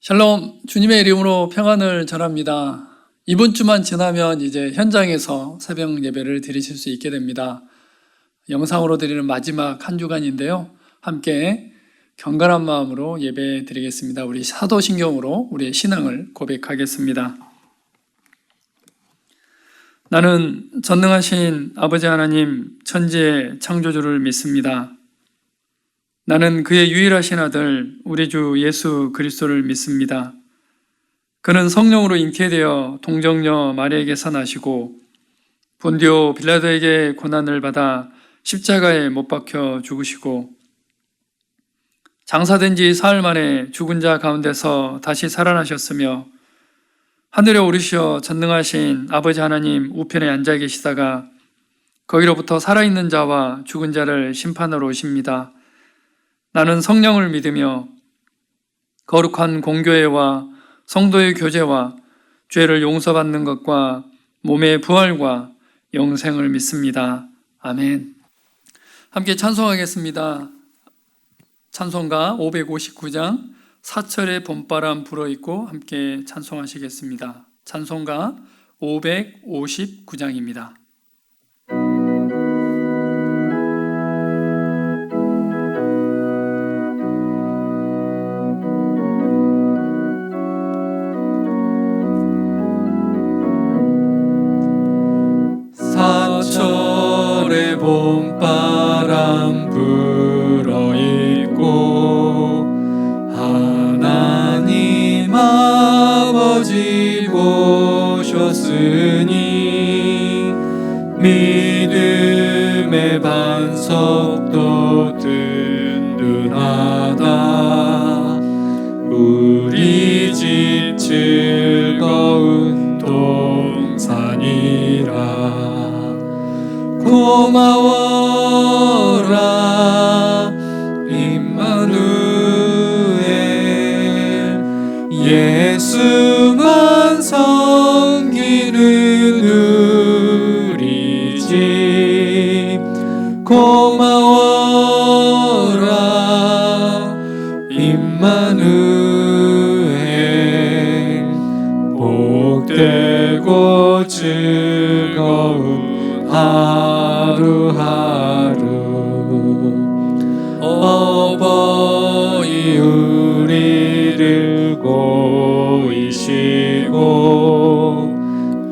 샬롬, 주님의 이름으로 평안을 전합니다. 이번 주만 지나면 이제 현장에서 새벽 예배를 드리실 수 있게 됩니다. 영상으로 드리는 마지막 한 주간인데요. 함께 경건한 마음으로 예배 드리겠습니다. 우리 사도신경으로 우리의 신앙을 고백하겠습니다. 나는 전능하신 아버지 하나님 천지의 창조주를 믿습니다. 나는 그의 유일하신 아들 우리 주 예수 그리스도를 믿습니다. 그는 성령으로 잉태되어 동정녀 마리아에게서 나시고 본디오 빌라도에게 고난을 받아 십자가에 못 박혀 죽으시고 장사된 지 사흘 만에 죽은 자 가운데서 다시 살아나셨으며 하늘에 오르시어 전능하신 아버지 하나님 우편에 앉아 계시다가 거기로부터 살아있는 자와 죽은 자를 심판하러 오십니다. 나는 성령을 믿으며 거룩한 공교회와 성도의 교제와 죄를 용서받는 것과 몸의 부활과 영생을 믿습니다. 아멘. 함께 찬송하겠습니다. 찬송가 559장 사철의 봄바람 불어있고 함께 찬송하시겠습니다. 찬송가 559장입니다. 사철의 봄바람 불어있고 하나님 아버지 보셨으니 믿음의 반석도 든든하다. 우리 집 즐거운 동산이라. 고마워라 임마누엘 예수만 섬기는 우리 집. 고마워라 임마누엘 복되고 즐거운 하루하루. 어버이 우리를 고이시고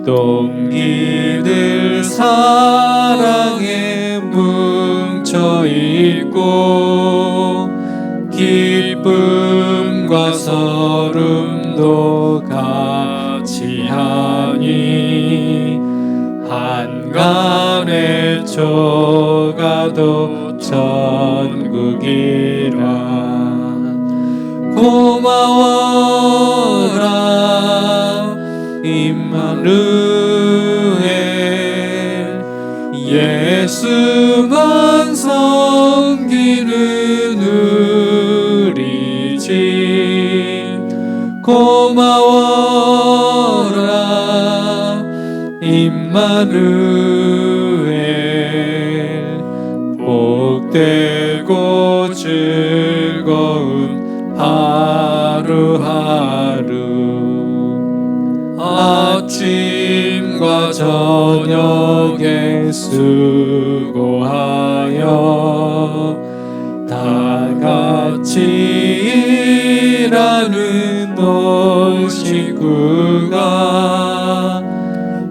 동기들 사랑에 뭉쳐있고 기쁨과 서름도 같이 하니 한간에 저가도 천국이라. 고마워라 임마누엘 예수만 섬기는 우리 집. 고마워라 임마누엘 복되고 즐거운 하루하루. 아침과 저녁에 수고하여 다같이 일하는 온 식구가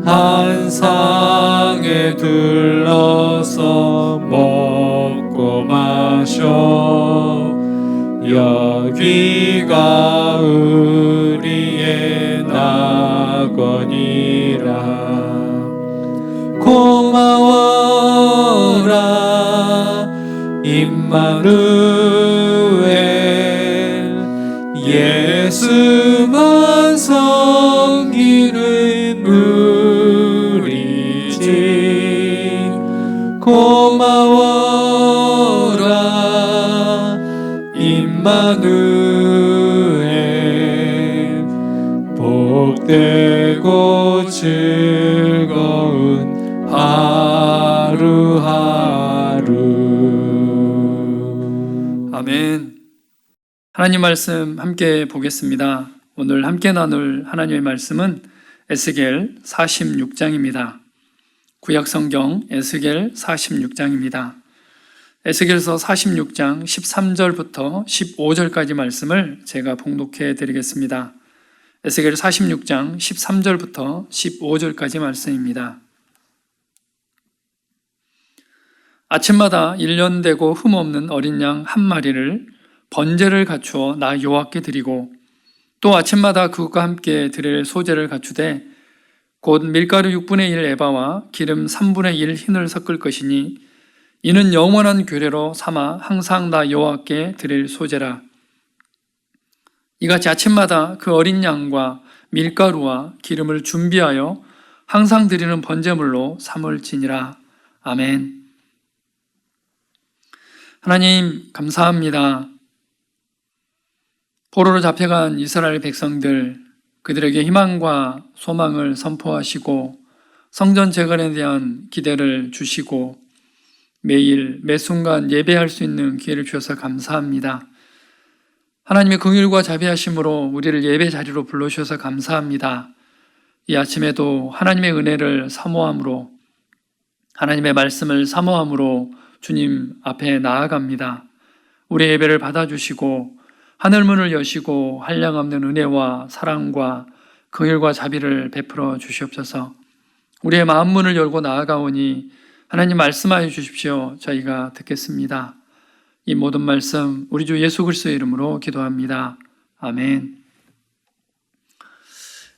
한 상에 둘러서 먹고 마셔. 여기가 우리의 낙원이라. 고마워라 임마누엘 예수만 섬기는 우리 집. 고마워라 임마누엘 복되고 즐거운 하루하루. 아멘. 하나님 말씀 함께 보겠습니다. 오늘 함께 나눌 하나님의 말씀은 에스겔 46장입니다. 구약성경 에스겔 46장입니다. 에스겔서 46장 13절부터 15절까지 말씀을 제가 봉독해 드리겠습니다. 에스겔 46장 13절부터 15절까지 말씀입니다. 아침마다 1년 되고 흠없는 어린 양 한 마리를 번제를 갖추어 나 여호와께 드리고 또 아침마다 그것과 함께 드릴 소제를 갖추되 곧 밀가루 6분의 1 에바와 기름 3분의 1 흰을 섞을 것이니 이는 영원한 규례로 삼아 항상 나 여호와께 드릴 소제라. 이같이 아침마다 그 어린 양과 밀가루와 기름을 준비하여 항상 드리는 번제물로 삼을지니라. 아멘. 하나님 감사합니다. 포로로 잡혀간 이스라엘 백성들, 그들에게 희망과 소망을 선포하시고 성전 재건에 대한 기대를 주시고 매일 매 순간 예배할 수 있는 기회를 주셔서 감사합니다. 하나님의 긍휼과 자비하심으로 우리를 예배 자리로 불러주셔서 감사합니다. 이 아침에도 하나님의 은혜를 사모함으로, 하나님의 말씀을 사모함으로 주님 앞에 나아갑니다. 우리의 예배를 받아주시고 하늘문을 여시고 한량없는 은혜와 사랑과 긍휼과 자비를 베풀어 주시옵소서. 우리의 마음문을 열고 나아가오니 하나님 말씀하여 주십시오. 저희가 듣겠습니다. 이 모든 말씀 우리 주 예수 그리스도의 이름으로 기도합니다. 아멘.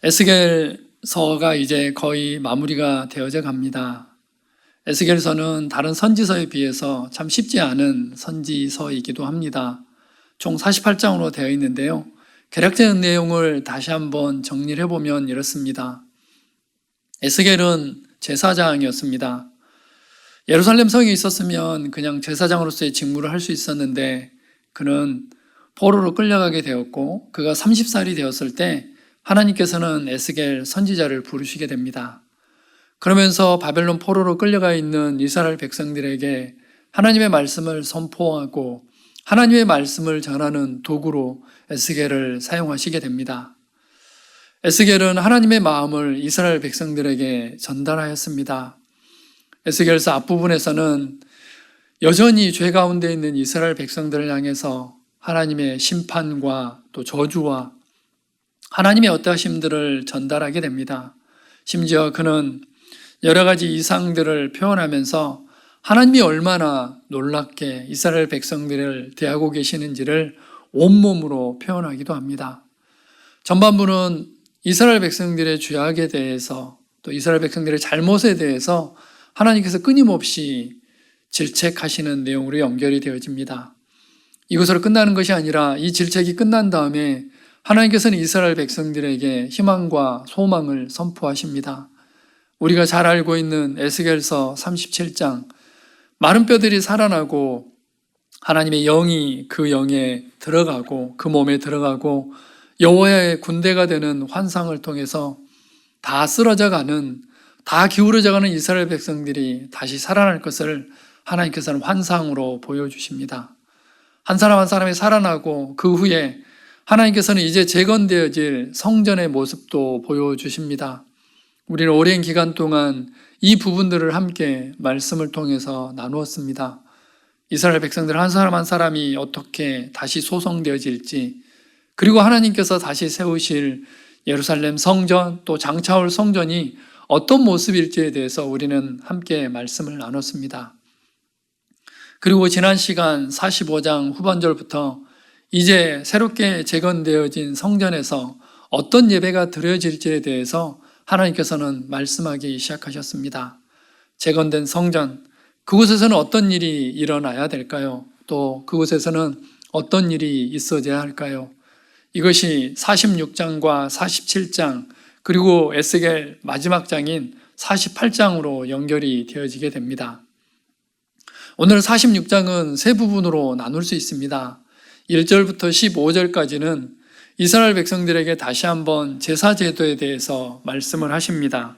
에스겔서가 이제 거의 마무리가 되어져 갑니다. 에스겔서는 다른 선지서에 비해서 참 쉽지 않은 선지서이기도 합니다. 총 48장으로 되어 있는데요. 개략적인 내용을 다시 한번 정리를 해보면 이렇습니다. 에스겔은 제사장이었습니다. 예루살렘 성에 있었으면 그냥 제사장으로서의 직무를 할 수 있었는데 그는 포로로 끌려가게 되었고 그가 30살이 되었을 때 하나님께서는 에스겔 선지자를 부르시게 됩니다. 그러면서 바벨론 포로로 끌려가 있는 이스라엘 백성들에게 하나님의 말씀을 선포하고 하나님의 말씀을 전하는 도구로 에스겔을 사용하시게 됩니다. 에스겔은 하나님의 마음을 이스라엘 백성들에게 전달하였습니다. 에스겔서 앞부분에서는 여전히 죄 가운데 있는 이스라엘 백성들을 향해서 하나님의 심판과 또 저주와 하나님의 어떠하심들을 전달하게 됩니다. 심지어 그는 여러 가지 이상들을 표현하면서 하나님이 얼마나 놀랍게 이스라엘 백성들을 대하고 계시는지를 온몸으로 표현하기도 합니다. 전반부는 이스라엘 백성들의 죄악에 대해서 또 이스라엘 백성들의 잘못에 대해서 하나님께서 끊임없이 질책하시는 내용으로 연결이 되어집니다. 이것으로 끝나는 것이 아니라 이 질책이 끝난 다음에 하나님께서는 이스라엘 백성들에게 희망과 소망을 선포하십니다. 우리가 잘 알고 있는 에스겔서 37장, 마른 뼈들이 살아나고 하나님의 영이 그 영에 들어가고 그 몸에 들어가고 여호와의 군대가 되는 환상을 통해서 다 쓰러져가는, 다 기울어져가는 이스라엘 백성들이 다시 살아날 것을 하나님께서는 환상으로 보여주십니다. 한 사람 한 사람이 살아나고 그 후에 하나님께서는 이제 재건되어질 성전의 모습도 보여주십니다. 우리는 오랜 기간 동안 이 부분들을 함께 말씀을 통해서 나누었습니다. 이스라엘 백성들 한 사람 한 사람이 어떻게 다시 소성되어질지, 그리고 하나님께서 다시 세우실 예루살렘 성전 또 장차올 성전이 어떤 모습일지에 대해서 우리는 함께 말씀을 나눴습니다. 그리고 지난 시간 45장 후반절부터 이제 새롭게 재건되어진 성전에서 어떤 예배가 드려질지에 대해서 하나님께서는 말씀하기 시작하셨습니다. 재건된 성전, 그곳에서는 어떤 일이 일어나야 될까요? 또 그곳에서는 어떤 일이 있어야 할까요? 이것이 46장과 47장 그리고 에스겔 마지막 장인 48장으로 연결이 되어지게 됩니다. 오늘 46장은 세 부분으로 나눌 수 있습니다. 1절부터 15절까지는 이스라엘 백성들에게 다시 한번 제사 제도에 대해서 말씀을 하십니다.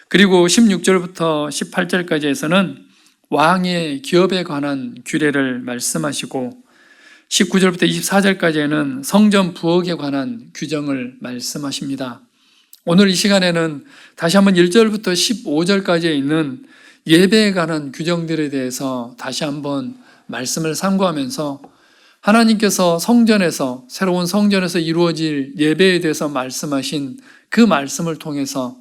그리고 16절부터 18절까지에서는 왕의 기업에 관한 규례를 말씀하시고 19절부터 24절까지에는 성전 부엌에 관한 규정을 말씀하십니다. 오늘 이 시간에는 다시 한번 1절부터 15절까지에 있는 예배에 관한 규정들에 대해서 다시 한번 말씀을 상고하면서 하나님께서 성전에서, 새로운 성전에서 이루어질 예배에 대해서 말씀하신 그 말씀을 통해서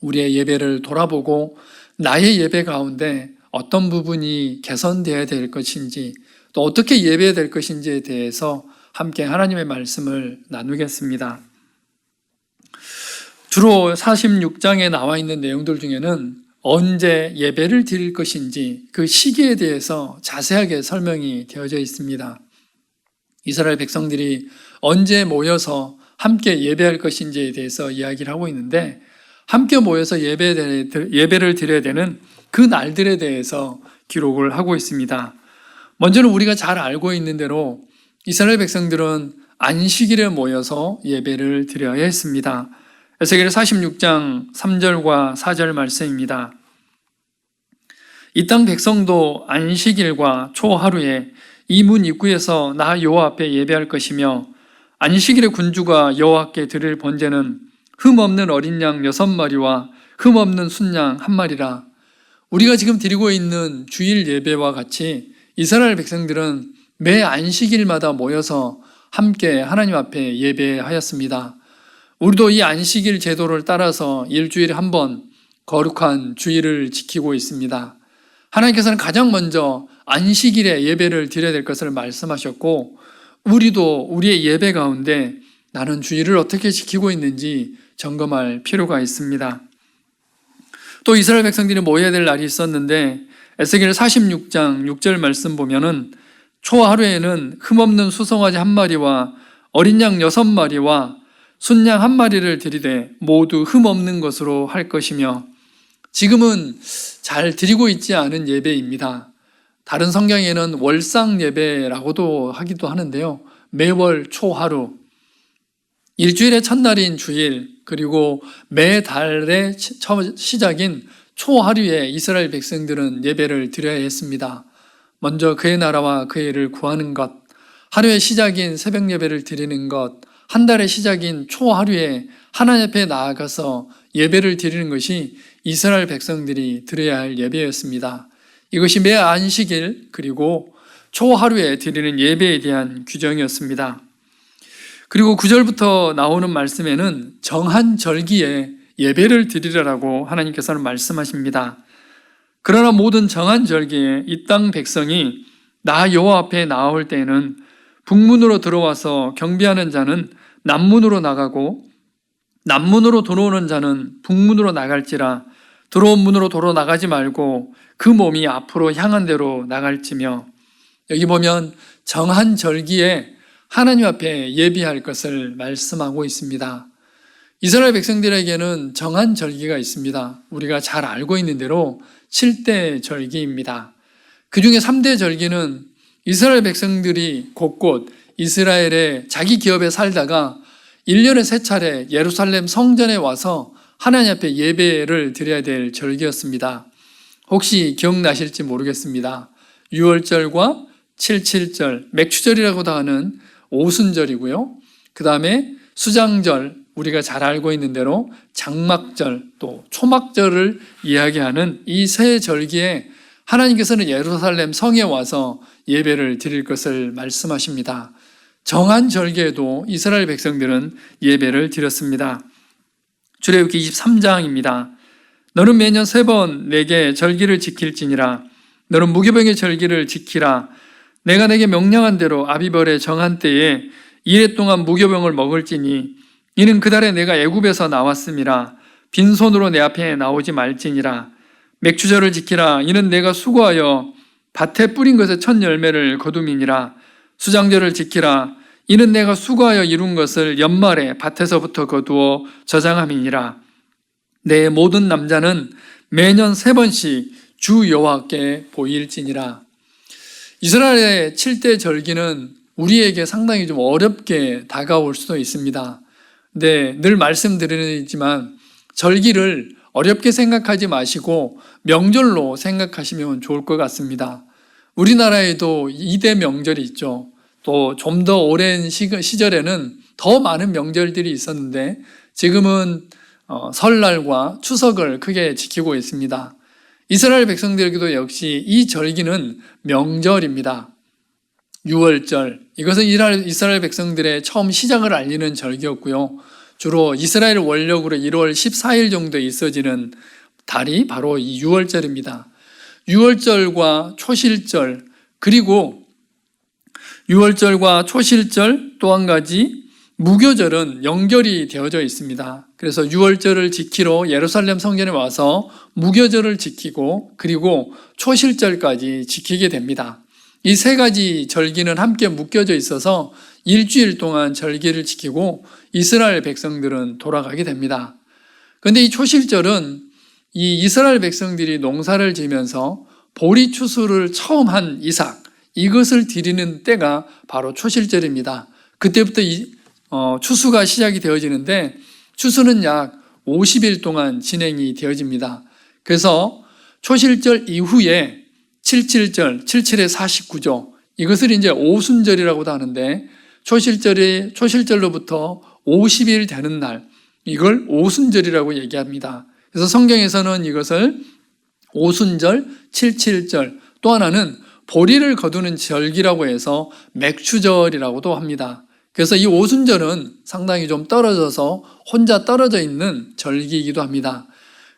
우리의 예배를 돌아보고 나의 예배 가운데 어떤 부분이 개선되어야 될 것인지, 또 어떻게 예배해야 될 것인지에 대해서 함께 하나님의 말씀을 나누겠습니다. 주로 46장에 나와 있는 내용들 중에는 언제 예배를 드릴 것인지 그 시기에 대해서 자세하게 설명이 되어져 있습니다. 이스라엘 백성들이 언제 모여서 함께 예배할 것인지에 대해서 이야기를 하고 있는데, 함께 모여서 예배를 드려야 되는 그 날들에 대해서 기록을 하고 있습니다. 먼저는 우리가 잘 알고 있는 대로 이스라엘 백성들은 안식일에 모여서 예배를 드려야 했습니다. 에스겔 46장 3절과 4절 말씀입니다. 이 땅 백성도 안식일과 초하루에 이 문 입구에서 나 여호와 앞에 예배할 것이며, 안식일의 군주가 여호와께 드릴 번제는 흠없는 어린 양 6마리와 흠없는 순양 1마리라. 우리가 지금 드리고 있는 주일 예배와 같이 이스라엘 백성들은 매 안식일마다 모여서 함께 하나님 앞에 예배하였습니다. 우리도 이 안식일 제도를 따라서 일주일에 한 번 거룩한 주일을 지키고 있습니다. 하나님께서는 가장 먼저 안식일에 예배를 드려야 될 것을 말씀하셨고, 우리도 우리의 예배 가운데 나는 주일을 어떻게 지키고 있는지 점검할 필요가 있습니다. 또 이스라엘 백성들이 모여야 될 날이 있었는데, 에스겔 46장 6절 말씀 보면은 초하루에는 흠없는 수송아지 1마리와 어린 양 6마리와 순양 1마리를 드리되 모두 흠없는 것으로 할 것이며, 지금은 잘 드리고 있지 않은 예배입니다. 다른 성경에는 월상 예배라고도 하기도 하는데요. 매월 초하루, 일주일의 첫날인 주일, 그리고 매달의 시작인 초하루에 이스라엘 백성들은 예배를 드려야 했습니다. 먼저 그의 나라와 그의 일을 구하는 것, 하루의 시작인 새벽 예배를 드리는 것, 한 달의 시작인 초하루에 하나님 앞에 나아가서 예배를 드리는 것이 이스라엘 백성들이 드려야 할 예배였습니다. 이것이 매 안식일 그리고 초하루에 드리는 예배에 대한 규정이었습니다. 그리고 9절부터 나오는 말씀에는 정한 절기에 예배를 드리라고 하나님께서는 말씀하십니다. 그러나 모든 정한 절기에 이 땅 백성이 나 여호와 앞에 나올 때에는 북문으로 들어와서 경배하는 자는 남문으로 나가고 남문으로 들어오는 자는 북문으로 나갈지라. 들어온 문으로 도로 나가지 말고 그 몸이 앞으로 향한 대로 나갈지며. 여기 보면 정한 절기에 하나님 앞에 예비할 것을 말씀하고 있습니다. 이스라엘 백성들에게는 정한 절기가 있습니다. 우리가 잘 알고 있는 대로 7대 절기입니다. 그 중에 3대 절기는 이스라엘 백성들이 곳곳 이스라엘의 자기 기업에 살다가 1년에 3차례 예루살렘 성전에 와서 하나님 앞에 예배를 드려야 될 절기였습니다. 혹시 기억나실지 모르겠습니다. 유월절과 77절, 맥추절이라고도 하는 오순절이고요. 그 다음에 수장절, 우리가 잘 알고 있는 대로 장막절, 또 초막절을 이야기하는 이 세 절기에 하나님께서는 예루살렘 성에 와서 예배를 드릴 것을 말씀하십니다. 정한 절기에도 이스라엘 백성들은 예배를 드렸습니다. 출애굽기 23장입니다. 너는 매년 3번 내게 절기를 지킬지니라. 너는 무교병의 절기를 지키라. 내가 내게 명령한 대로 아비벌의 정한 때에 이래 동안 무교병을 먹을지니 이는 그달에 내가 애굽에서 나왔음이라. 빈손으로 내 앞에 나오지 말지니라. 맥추절을 지키라. 이는 내가 수고하여 밭에 뿌린 것의 첫 열매를 거둠이니라. 수장절을 지키라. 이는 내가 수고하여 이룬 것을 연말에 밭에서부터 거두어 저장함이니라. 내 모든 남자는 매년 3번씩 주 여호와께 보일지니라. 이스라엘의 7대 절기는 우리에게 상당히 좀 어렵게 다가올 수도 있습니다. 근데 늘 말씀드리지만 절기를 어렵게 생각하지 마시고 명절로 생각하시면 좋을 것 같습니다. 우리나라에도 2대 명절이 있죠. 또 좀 더 오랜 시절에는 더 많은 명절들이 있었는데 지금은 설날과 추석을 크게 지키고 있습니다. 이스라엘 백성들에게도 역시 이 절기는 명절입니다. 유월절, 이것은 이스라엘 백성들의 처음 시작을 알리는 절기였고요. 주로 이스라엘 원력으로 1월 14일 정도에 있어지는 달이 바로 이 유월절입니다. 유월절과 초실절, 그리고 유월절과 초실절 또 한 가지 무교절은 연결이 되어져 있습니다. 그래서 유월절을 지키러 예루살렘 성전에 와서 무교절을 지키고 그리고 초실절까지 지키게 됩니다. 이 세 가지 절기는 함께 묶여져 있어서 일주일 동안 절기를 지키고 이스라엘 백성들은 돌아가게 됩니다. 그런데 이 초실절은 이 이스라엘 백성들이 농사를 지면서 보리 추수를 처음 한 이삭, 이것을 드리는 때가 바로 초실절입니다. 그때부터 추수가 시작이 되어지는데 추수는 약 50일 동안 진행이 되어집니다. 그래서 초실절 이후에 77절, 77의 49조, 이것을 이제 오순절이라고도 하는데 초실절로부터 50일 되는 날, 이걸 오순절이라고 얘기합니다. 그래서 성경에서는 이것을 오순절, 77절, 또 하나는 보리를 거두는 절기라고 해서 맥추절이라고도 합니다. 그래서 이 오순절은 상당히 좀 떨어져서 혼자 떨어져 있는 절기이기도 합니다.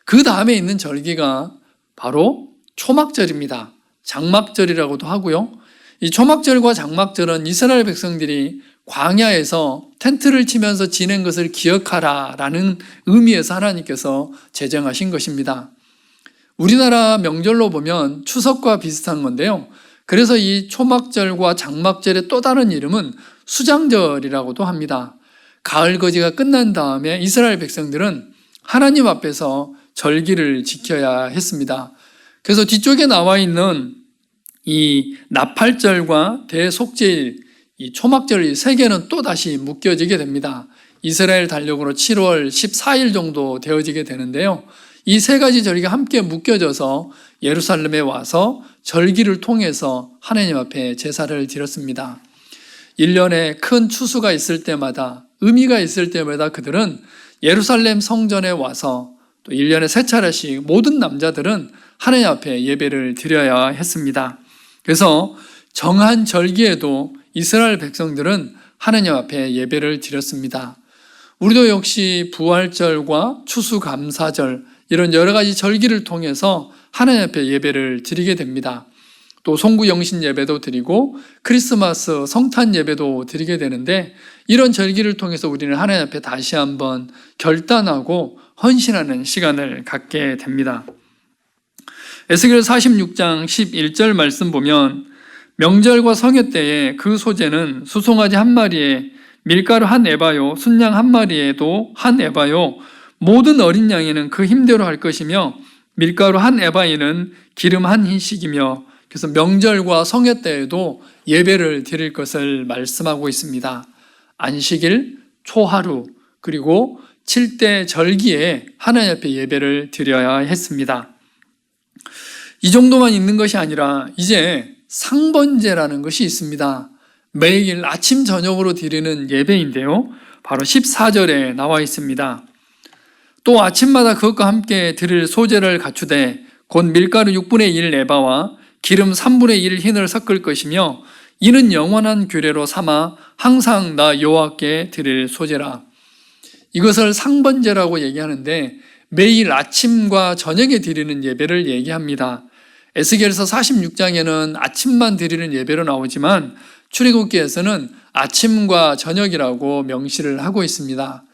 그 다음에 있는 절기가 바로 초막절입니다. 장막절이라고도 하고요. 이 초막절과 장막절은 이스라엘 백성들이 광야에서 텐트를 치면서 지낸 것을 기억하라라는 의미에서 하나님께서 제정하신 것입니다. 우리나라 명절로 보면 추석과 비슷한 건데요. 그래서 이 초막절과 장막절의 또 다른 이름은 수장절이라고도 합니다. 가을 거지가 끝난 다음에 이스라엘 백성들은 하나님 앞에서 절기를 지켜야 했습니다. 그래서 뒤쪽에 나와 있는 이 나팔절과 대속제일, 이 초막절 이 세 개는 또 다시 묶여지게 됩니다. 이스라엘 달력으로 7월 14일 정도 되어지게 되는데요. 이 세 가지 절기가 함께 묶여져서 예루살렘에 와서 절기를 통해서 하나님 앞에 제사를 드렸습니다. 1년에 큰 추수가 있을 때마다, 의미가 있을 때마다 그들은 예루살렘 성전에 와서 또 1년에 세 차례씩 모든 남자들은 하나님 앞에 예배를 드려야 했습니다. 그래서 정한 절기에도 이스라엘 백성들은 하나님 앞에 예배를 드렸습니다. 우리도 역시 부활절과 추수감사절, 이런 여러 가지 절기를 통해서 하나님 앞에 예배를 드리게 됩니다. 또 송구영신 예배도 드리고 크리스마스 성탄 예배도 드리게 되는데, 이런 절기를 통해서 우리는 하나님 앞에 다시 한번 결단하고 헌신하는 시간을 갖게 됩니다. 에스겔 46장 11절 말씀 보면, 명절과 성회 때에 그 소재는 수송아지 한 마리에 밀가루 한 에바요, 순양 한 마리에도 한 에바요, 모든 어린 양에는 그 힘대로 할 것이며 밀가루 한 에바에는 기름 한 흰씩이며, 그래서 명절과 성회 때에도 예배를 드릴 것을 말씀하고 있습니다. 안식일, 초하루, 그리고 7대 절기에 하나님 앞에 예배를 드려야 했습니다. 이 정도만 있는 것이 아니라 이제 상번제라는 것이 있습니다. 매일 아침 저녁으로 드리는 예배인데요, 바로 14절에 나와 있습니다. 또 아침마다 그것과 함께 드릴 소재를 갖추되 곧 밀가루 6분의 1 에바와 기름 3분의 1 흰을 섞을 것이며 이는 영원한 규례로 삼아 항상 나 여호와께 드릴 소재라. 이것을 상번제라고 얘기하는데 매일 아침과 저녁에 드리는 예배를 얘기합니다. 에스겔서 46장에는 아침만 드리는 예배로 나오지만 출애굽기에서는 아침과 저녁이라고 명시를 하고 있습니다.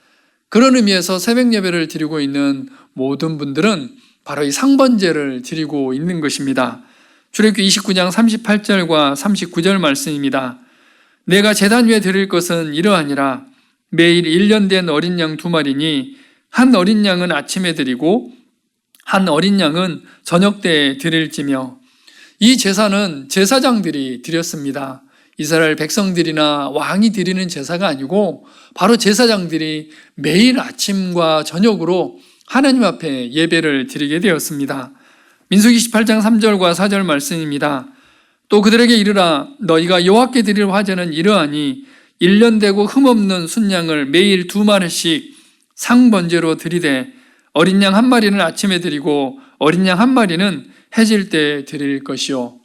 그런 의미에서 새벽 예배를 드리고 있는 모든 분들은 바로 이 상번제를 드리고 있는 것입니다. 출애굽기 29장 38절과 39절 말씀입니다. 내가 제단 위에 드릴 것은 이러하니라. 매일 1년 된 어린 양 2마리니 한 어린 양은 아침에 드리고 한 어린 양은 저녁 때에 드릴지며, 이 제사는 제사장들이 드렸습니다. 이스라엘 백성들이나 왕이 드리는 제사가 아니고 바로 제사장들이 매일 아침과 저녁으로 하나님 앞에 예배를 드리게 되었습니다. 민수기 18장 3절과 4절 말씀입니다. 또 그들에게 이르라. 너희가 여호와께 드릴 화제는 이러하니 1년 되고 흠없는 순양을 매일 2마리씩 상번제로 드리되 어린 양 1마리는 아침에 드리고 어린 양 1마리는 해질 때 드릴 것이요.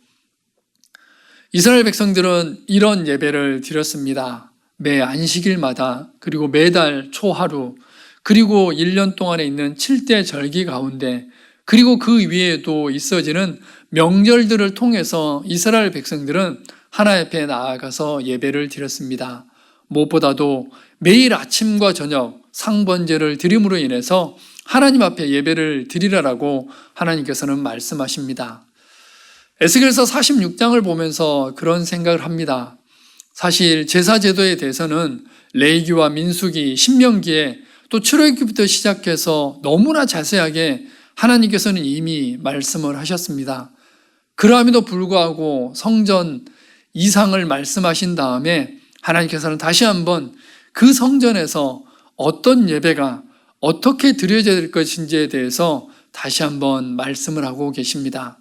이스라엘 백성들은 이런 예배를 드렸습니다. 매 안식일마다, 그리고 매달 초하루, 그리고 1년 동안에 있는 7대 절기 가운데, 그리고 그 위에도 있어지는 명절들을 통해서 이스라엘 백성들은 하나님 앞에 나아가서 예배를 드렸습니다. 무엇보다도 매일 아침과 저녁 상번제를 드림으로 인해서 하나님 앞에 예배를 드리라라고 하나님께서는 말씀하십니다. 에스겔서 46장을 보면서 그런 생각을 합니다. 사실 제사제도에 대해서는 레위기와 민수기, 신명기에 또 출애굽기부터 시작해서 너무나 자세하게 하나님께서는 이미 말씀을 하셨습니다. 그러함에도 불구하고 성전 이상을 말씀하신 다음에 하나님께서는 다시 한번 그 성전에서 어떤 예배가 어떻게 드려져야 될 것인지에 대해서 다시 한번 말씀을 하고 계십니다.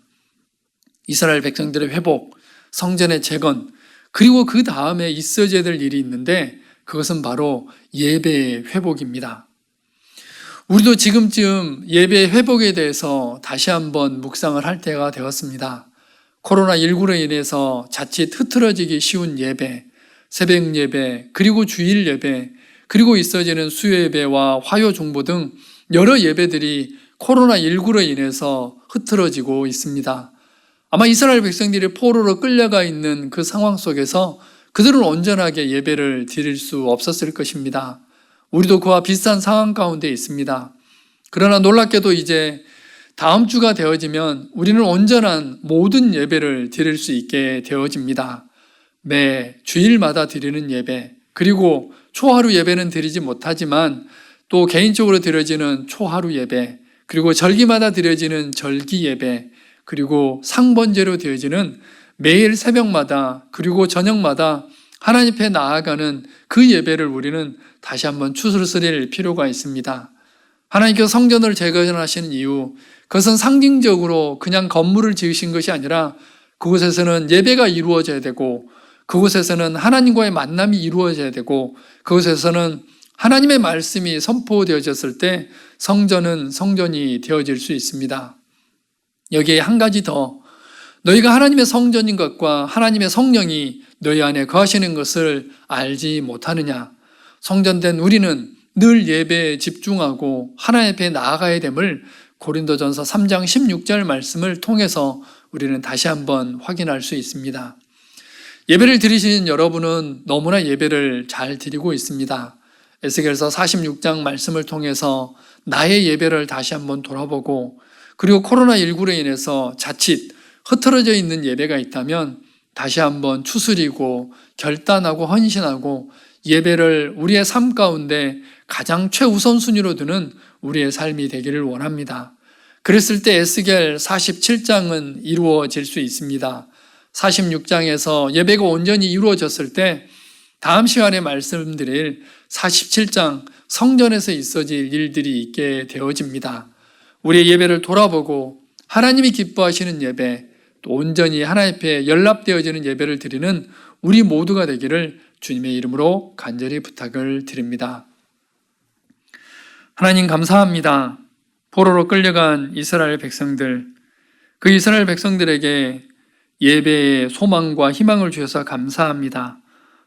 이스라엘 백성들의 회복, 성전의 재건, 그리고 그 다음에 있어져야 될 일이 있는데 그것은 바로 예배의 회복입니다. 우리도 지금쯤 예배의 회복에 대해서 다시 한번 묵상을 할 때가 되었습니다. 코로나19로 인해서 자칫 흐트러지기 쉬운 예배, 새벽 예배, 그리고 주일 예배, 그리고 있어지는 수요 예배와 화요 중보 등 여러 예배들이 코로나19로 인해서 흐트러지고 있습니다. 아마 이스라엘 백성들이 포로로 끌려가 있는 그 상황 속에서 그들은 온전하게 예배를 드릴 수 없었을 것입니다. 우리도 그와 비슷한 상황 가운데 있습니다. 그러나 놀랍게도 이제 다음 주가 되어지면 우리는 온전한 모든 예배를 드릴 수 있게 되어집니다. 매 주일마다 드리는 예배, 그리고 초하루 예배는 드리지 못하지만 또 개인적으로 드려지는 초하루 예배, 그리고 절기마다 드려지는 절기 예배, 그리고 상번제로 되어지는 매일 새벽마다 그리고 저녁마다 하나님 앞에 나아가는 그 예배를 우리는 다시 한번 추스릴 필요가 있습니다. 하나님께서 성전을 재건하시는 이유, 그것은 상징적으로 그냥 건물을 지으신 것이 아니라 그곳에서는 예배가 이루어져야 되고, 그곳에서는 하나님과의 만남이 이루어져야 되고, 그곳에서는 하나님의 말씀이 선포되어졌을 때 성전은 성전이 되어질 수 있습니다. 여기에 한 가지 더, 너희가 하나님의 성전인 것과 하나님의 성령이 너희 안에 거하시는 것을 알지 못하느냐. 성전된 우리는 늘 예배에 집중하고 하나님 앞에 나아가야 됨을 고린도전서 3장 16절 말씀을 통해서 우리는 다시 한번 확인할 수 있습니다. 예배를 드리시는 여러분은 너무나 예배를 잘 드리고 있습니다. 에스겔서 46장 말씀을 통해서 나의 예배를 다시 한번 돌아보고, 그리고 코로나19로 인해서 자칫 흐트러져 있는 예배가 있다면 다시 한번 추스리고 결단하고 헌신하고 예배를 우리의 삶 가운데 가장 최우선순위로 두는 우리의 삶이 되기를 원합니다. 그랬을 때 에스겔 47장은 이루어질 수 있습니다. 46장에서 예배가 온전히 이루어졌을 때 다음 시간에 말씀드릴 47장 성전에서 있어질 일들이 있게 되어집니다. 우리의 예배를 돌아보고 하나님이 기뻐하시는 예배, 또 온전히 하나님 앞에 연락되어지는 예배를 드리는 우리 모두가 되기를 주님의 이름으로 간절히 부탁을 드립니다. 하나님 감사합니다. 포로로 끌려간 이스라엘 백성들, 그 이스라엘 백성들에게 예배의 소망과 희망을 주셔서 감사합니다.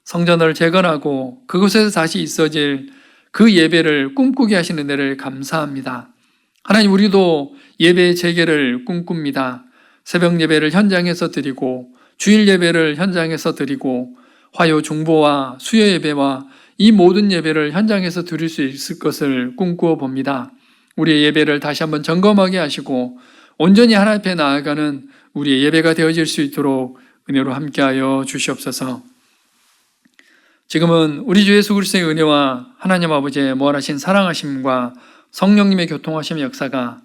성전을 재건하고 그곳에서 다시 있어질 그 예배를 꿈꾸게 하시는 데를 감사합니다. 하나님, 우리도 예배의 재개를 꿈꿉니다. 새벽 예배를 현장에서 드리고 주일 예배를 현장에서 드리고 화요 중보와 수요 예배와 이 모든 예배를 현장에서 드릴 수 있을 것을 꿈꾸어 봅니다. 우리의 예배를 다시 한번 점검하게 하시고 온전히 하나님 앞에 나아가는 우리의 예배가 되어질 수 있도록 은혜로 함께하여 주시옵소서. 지금은 우리 주 예수 그리스도의 은혜와 하나님 아버지의 무한하신 사랑하심과 성령님의 교통하심의 역사가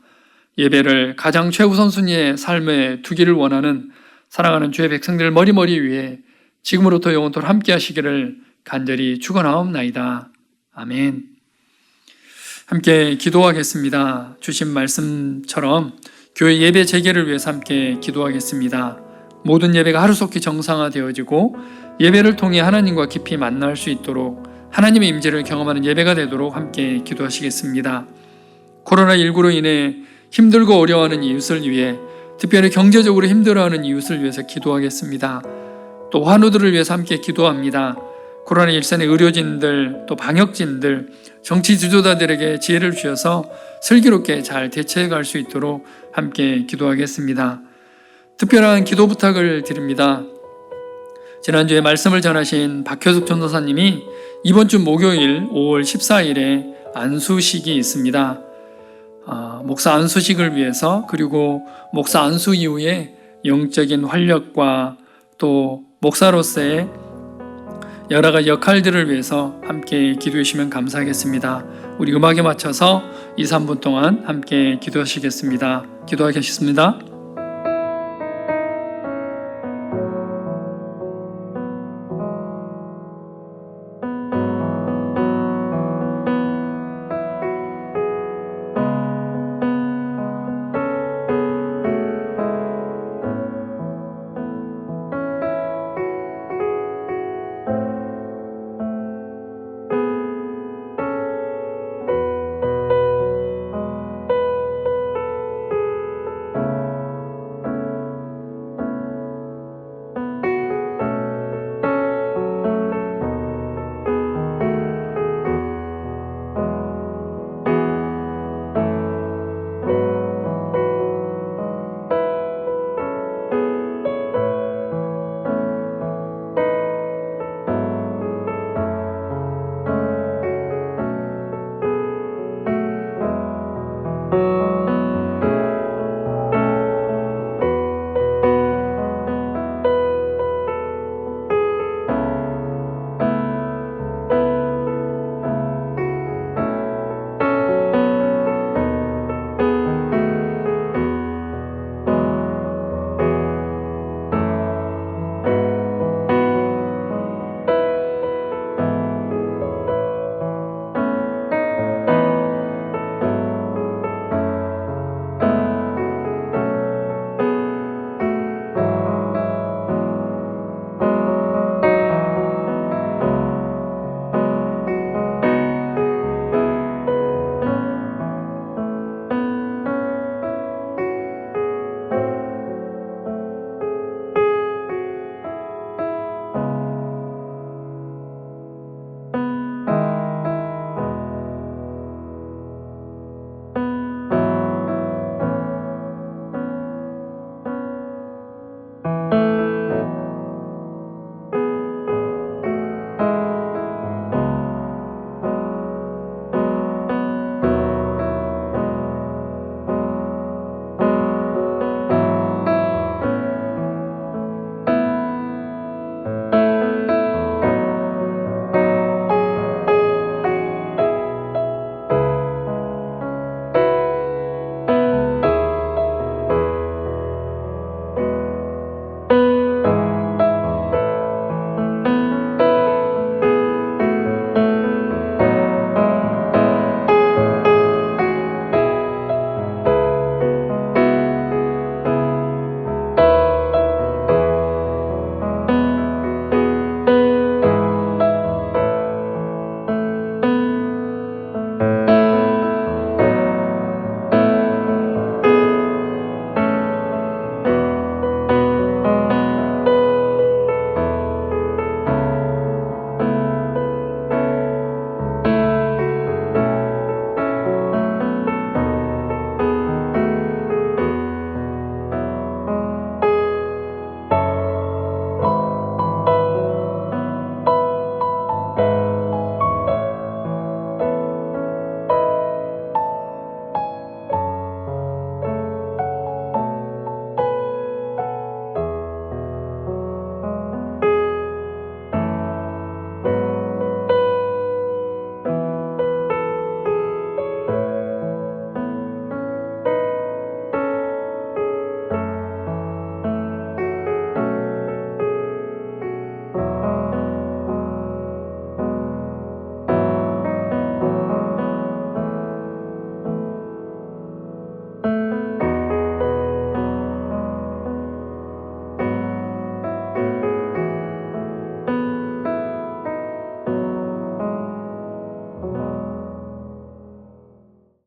예배를 가장 최우선순위의 삶에 두기를 원하는 사랑하는 주의 백성들 머리머리 위에 지금으로부터 영원토록 함께 하시기를 간절히 축원하옵나이다. 아멘. 함께 기도하겠습니다. 주신 말씀처럼 교회 예배 재개를 위해서 함께 기도하겠습니다. 모든 예배가 하루속히 정상화되어지고 예배를 통해 하나님과 깊이 만날 수 있도록 하나님의 임재를 경험하는 예배가 되도록 함께 기도하시겠습니다. 코로나19로 인해 힘들고 어려워하는 이웃을 위해, 특별히 경제적으로 힘들어하는 이웃을 위해서 기도하겠습니다. 또 환우들을 위해서 함께 기도합니다. 코로나 일선의 의료진들, 또 방역진들, 정치 지도자들에게 지혜를 주셔서 슬기롭게 잘 대처해 갈 수 있도록 함께 기도하겠습니다. 특별한 기도 부탁을 드립니다. 지난주에 말씀을 전하신 박효숙 전도사님이 이번 주 목요일 5월 14일에 안수식이 있습니다. 목사 안수식을 위해서, 그리고 목사 안수 이후에 영적인 활력과 또 목사로서의 여러 가지 역할들을 위해서 함께 기도해 주시면 감사하겠습니다. 우리 음악에 맞춰서 2, 3분 동안 함께 기도하시겠습니다. 기도하겠습니다.